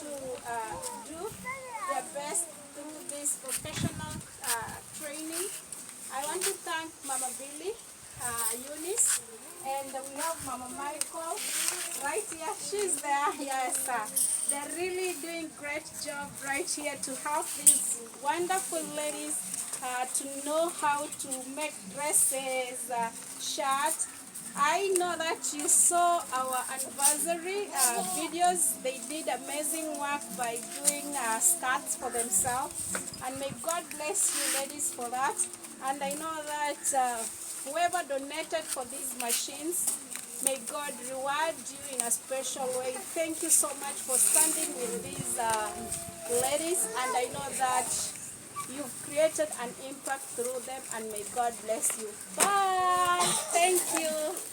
to do their best through this vocational training. I want to thank Mama Billy, Eunice, and we have Mama Michael right here. She's there. Yes, they're really doing great job right here to help these wonderful ladies to know how to make dresses, shirts. I know that you saw our anniversary videos. They did amazing work by doing skirts for themselves. And may God bless you ladies for that. And I know that whoever donated for these machines, may God reward you in a special way. Thank you so much for standing with these ladies. And I know that you've created an impact through them, and may God bless you. Bye. Thank you.